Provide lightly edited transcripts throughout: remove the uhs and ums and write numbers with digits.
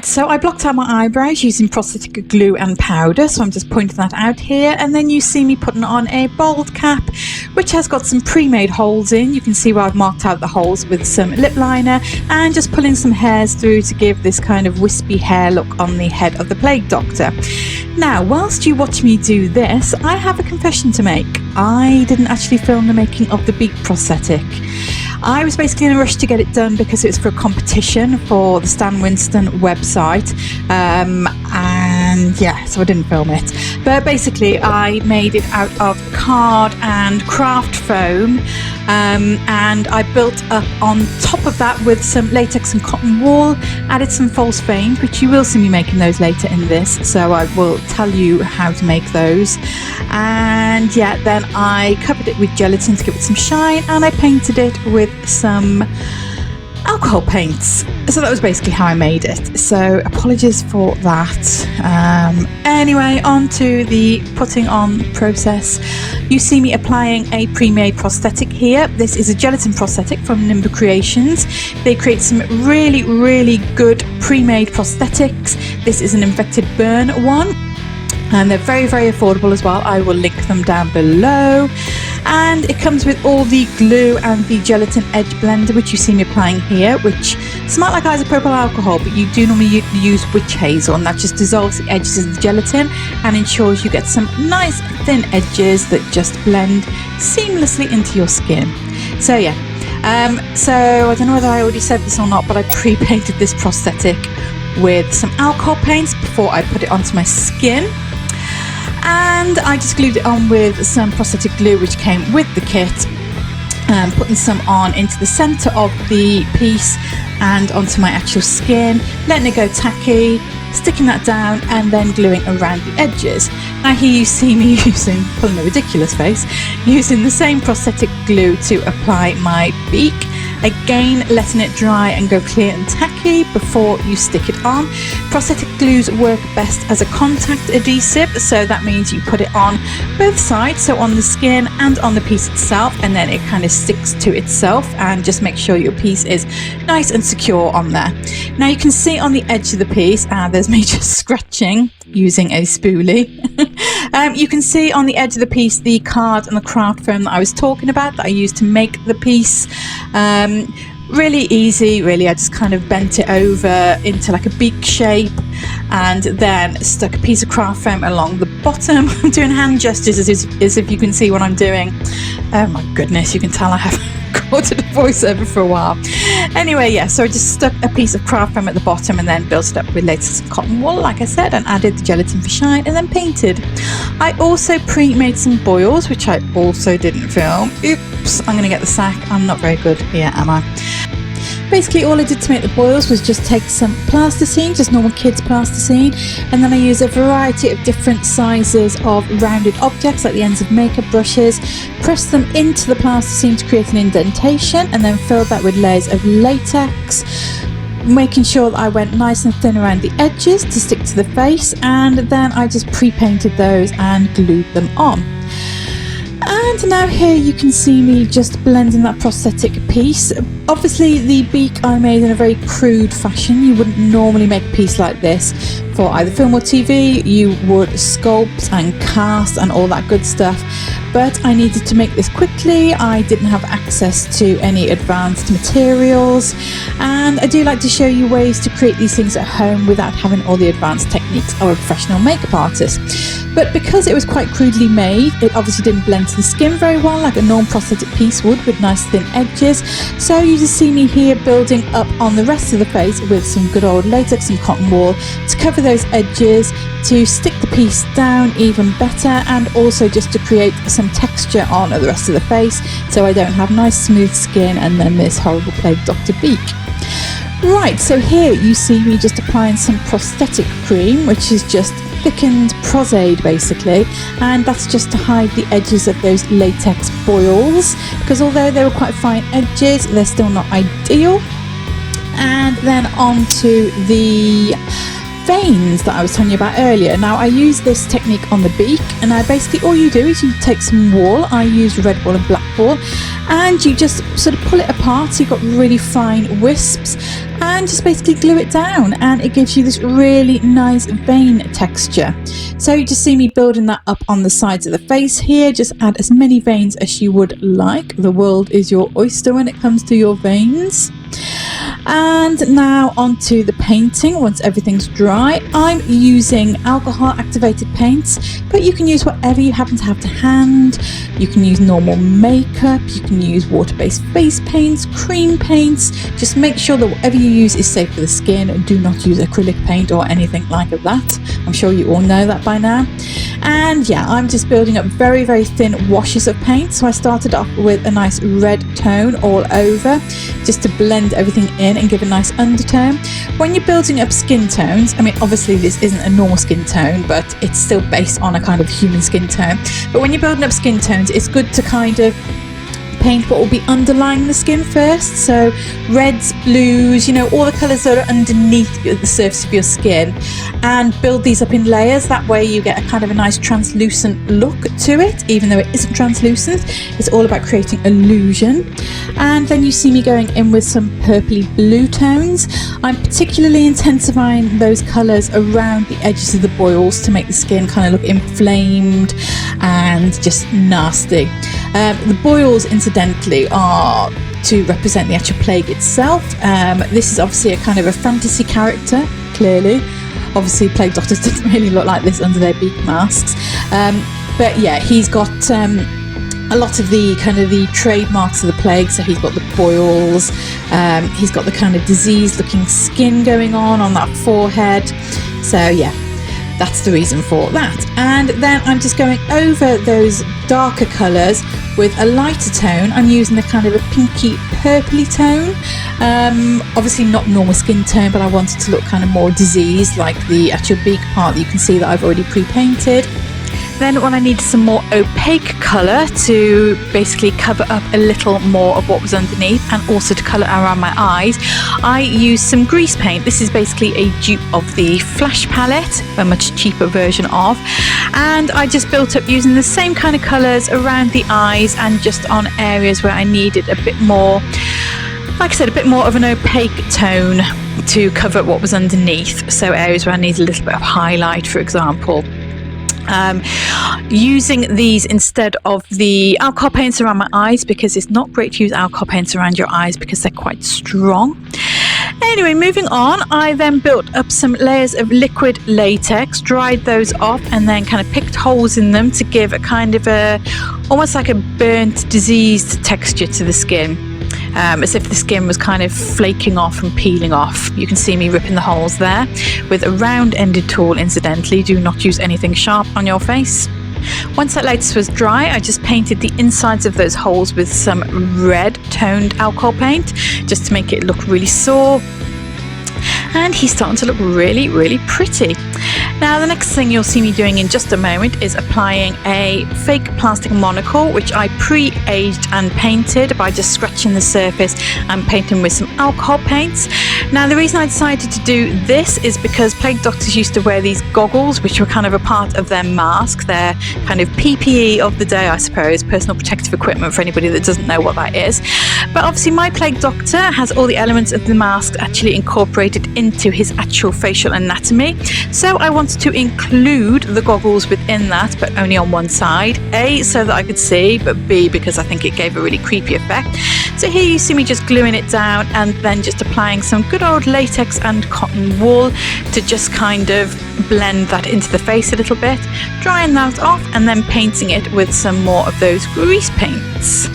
so I blocked out my eyebrows using prosthetic glue and powder, so I'm just pointing that out here. And then you see me putting on a bald cap, which has got some pre-made holes in. You can see where I've marked out the holes with some lip liner and just pulling some hairs through to give this kind of wispy hair look on the head of the plague doctor. Now, whilst you watch me do this, I have a confession to make. I didn't actually film the making of the beak prosthetic. I was basically in a rush to get it done because it was for a competition for the Stan Winston website, and yeah, so I didn't film it. But basically I made it out of card and craft foam, and I built up on top of that with some latex and cotton wool, added some false veins, which you will see me making those later in this, so I will tell you how to make those. And yeah, then I covered it with gelatin to give it some shine, and I painted it with some alcohol paints. So that was basically how I made it, so apologies for that. Anyway, on to the putting on process. You see me applying a pre-made prosthetic here. This is a gelatin prosthetic from Nimber Creations. They create some really good pre-made prosthetics. This is an infected burn one, and they're very affordable as well. I will link them down below. And it comes with all the glue and the gelatin edge blender, which you see me applying here, which smart like isopropyl alcohol, but you do normally use witch hazel, and that just dissolves the edges of the gelatin and ensures you get some nice thin edges that just blend seamlessly into your skin. So yeah, so I don't know whether I already said this or not, but I pre-painted this prosthetic with some alcohol paints before I put it onto my skin. And I just glued it on with some prosthetic glue which came with the kit, putting some on into the centre of the piece and onto my actual skin, letting it go tacky, sticking that down and then gluing around the edges. Now here you see me pulling a ridiculous face, using the same prosthetic glue to apply my beak. Again, letting it dry and go clear and tacky before you stick it on. Prosthetic glues work best as a contact adhesive, so that means you put it on both sides, so on the skin and on the piece itself, and then it kind of sticks to itself, and just make sure your piece is nice and secure on there. Now you can see on the edge of the piece, there's me just scratching using a spoolie. You can see on the edge of the piece the card and the craft foam that I was talking about that I used to make the piece. Really easy, really. I just kind of bent it over into like a beak shape and then stuck a piece of craft foam along the bottom. I'm doing hand gestures as if you can see what I'm doing. Oh my goodness, you can tell I haven't recorded a voiceover for a while. Anyway, yeah, so I just stuck a piece of craft foam at the bottom and then built it up with latex and cotton wool, like I said, and added the gelatin for shine and then painted. I also pre-made some boils, which I also didn't film. Oops, I'm going to get the sack. I'm not very good here, am I? Basically all I did to make the boils was just take some plasticine, just normal kids plasticine, and then I use a variety of different sizes of rounded objects like the ends of makeup brushes, press them into the plasticine to create an indentation, and then fill that with layers of latex, making sure that I went nice and thin around the edges to stick to the face, and then I just pre-painted those and glued them on. And now here you can see me just blending that prosthetic piece. Obviously the beak I made in a very crude fashion. You wouldn't normally make a piece like this for either film or TV. You would sculpt and cast and all that good stuff, but I needed to make this quickly. I didn't have access to any advanced materials, and I do like to show you ways to create these things at home without having all the advanced techniques of a professional makeup artist. But because it was quite crudely made, it obviously didn't blend to the skin very well like a normal prosthetic piece would with nice thin edges. So you just see me here building up on the rest of the face with some good old latex and cotton wool to cover those edges, to stick the piece down even better, and also just to create some texture on the rest of the face so I don't have nice smooth skin and then this horrible plague doctor beak. Right, so here you see me just applying some prosthetic cream, which is just thickened Prozaid basically, and that's just to hide the edges of those latex boils, because although they were quite fine edges, they're still not ideal. And then onto the veins that I was telling you about earlier. Now I use this technique on the beak, and basically all you do is you take some wool, I use red wool and black wool, and you just sort of pull it apart so you've got really fine wisps, and just basically glue it down, and it gives you this really nice vein texture. So you just see me building that up on the sides of the face here. Just add as many veins as you would like. The world is your oyster when it comes to your veins. And now onto the painting. Once everything's dry, I'm using alcohol activated paints, but you can use whatever you happen to have to hand. You can use normal makeup, you can use water-based face paints, cream paints. Just make sure that whatever you use is safe for the skin. Do not use acrylic paint or anything like that. I'm sure you all know that by now. And yeah, I'm just building up very, very thin washes of paint. So I started off with a nice red tone all over, just to blend everything in and give a nice undertone. When you're building up skin tones, I mean, obviously this isn't a normal skin tone, but it's still based on a kind of human skin tone. But when you're building up skin tones, it's good to kind of paint what will be underlying the skin first. So reds, blues, you know, all the colours that are underneath the surface of your skin, and build these up in layers. That way you get a kind of a nice translucent look to it, even though it isn't translucent. It's all about creating illusion. And then you see me going in with some purpley blue tones. I'm particularly intensifying those colours around the edges of the boils to make the skin kind of look inflamed and just nasty. The boils, incidentally, are to represent the actual plague itself. This is obviously a kind of a fantasy character, clearly. Obviously, plague doctors didn't really look like this under their beak masks. But yeah, he's got a lot of the kind of the trademarks of the plague. So he's got the boils, he's got the kind of diseased-looking skin going on that forehead. So yeah, that's the reason for that. And then I'm just going over those darker colours with a lighter tone. I'm using the kind of a pinky purpley tone. Obviously not normal skin tone, but I wanted to look kind of more diseased, like the actual beak part that you can see that I've already pre-painted. Then when I needed some more opaque colour to basically cover up a little more of what was underneath, and also to colour around my eyes, I used some grease paint. This is basically a dupe of the Flash palette, a much cheaper version of, and I just built up using the same kind of colours around the eyes and just on areas where I needed a bit more, like I said, a bit more of an opaque tone to cover up what was underneath. So areas where I need a little bit of highlight, for example. Using these instead of the alcohol paints around my eyes, because it's not great to use alcohol paints around your eyes because they're quite strong. Anyway, moving on, I then built up some layers of liquid latex, dried those off, and then kind of picked holes in them to give a kind of a, almost like a burnt, diseased texture to the skin. As if the skin was kind of flaking off and peeling off. You can see me ripping the holes there with a round-ended tool, incidentally. Do not use anything sharp on your face. Once that latex was dry, I just painted the insides of those holes with some red toned alcohol paint, just to make it look really sore. And he's starting to look really, really pretty. Now, the next thing you'll see me doing in just a moment is applying a fake plastic monocle, which I pre-aged and painted by just scratching the surface and painting with some alcohol paints. Now, the reason I decided to do this is because plague doctors used to wear these goggles, which were kind of a part of their mask, their kind of PPE of the day, I suppose, personal protective equipment, for anybody that doesn't know what that is. But obviously my plague doctor has all the elements of the mask actually incorporated into his actual facial anatomy. So I wanted to include the goggles within that, but only on one side. A, so that I could see, but B, because I think it gave a really creepy effect. So here you see me just gluing it down and then just applying some good old latex and cotton wool to just kind of blend that into the face a little bit, drying that off and then painting it with some more of those grease paints.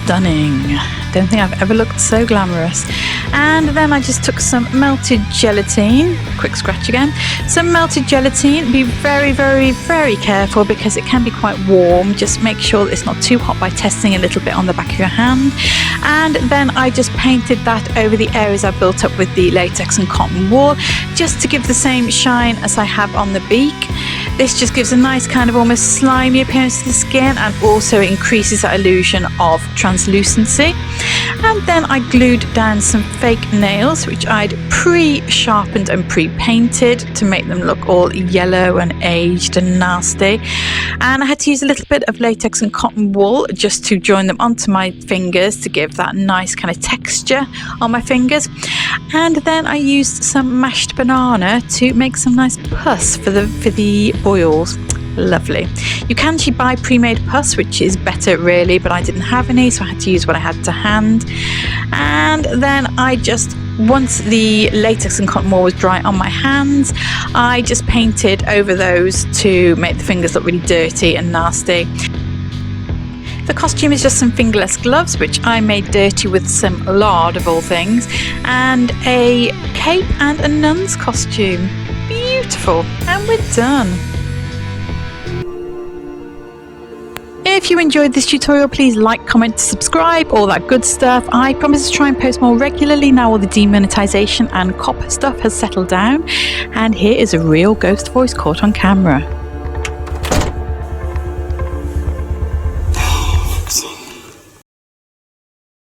Stunning. Don't think I've ever looked so glamorous. And then I just took some melted gelatine, quick scratch again, some melted gelatine. Be very, very, very careful because it can be quite warm. Just make sure that it's not too hot by testing a little bit on the back of your hand. And then I just painted that over the areas I built up with the latex and cotton wool, just to give the same shine as I have on the beak. This just gives a nice kind of almost slimy appearance to the skin, and also increases that illusion of translucency. And then I glued down some fake nails, which I'd pre-sharpened and pre-painted to make them look all yellow and aged and nasty. And I had to use a little bit of latex and cotton wool just to join them onto my fingers to give that nice kind of texture on my fingers. And then I used some mashed banana to make some nice pus for the oils. Lovely. You can actually buy pre-made pus, which is better really, but I didn't have any, so I had to use what I had to hand. And then I just, once the latex and cotton wool was dry on my hands, I just painted over those to make the fingers look really dirty and nasty. The costume is just some fingerless gloves, which I made dirty with some lard of all things, and a cape and a nun's costume. Beautiful. And we're done. If you enjoyed this tutorial, please like, comment, subscribe, all that good stuff. I promise to try and post more regularly now all the demonetization and cop stuff has settled down. And here is a real ghost voice caught on camera.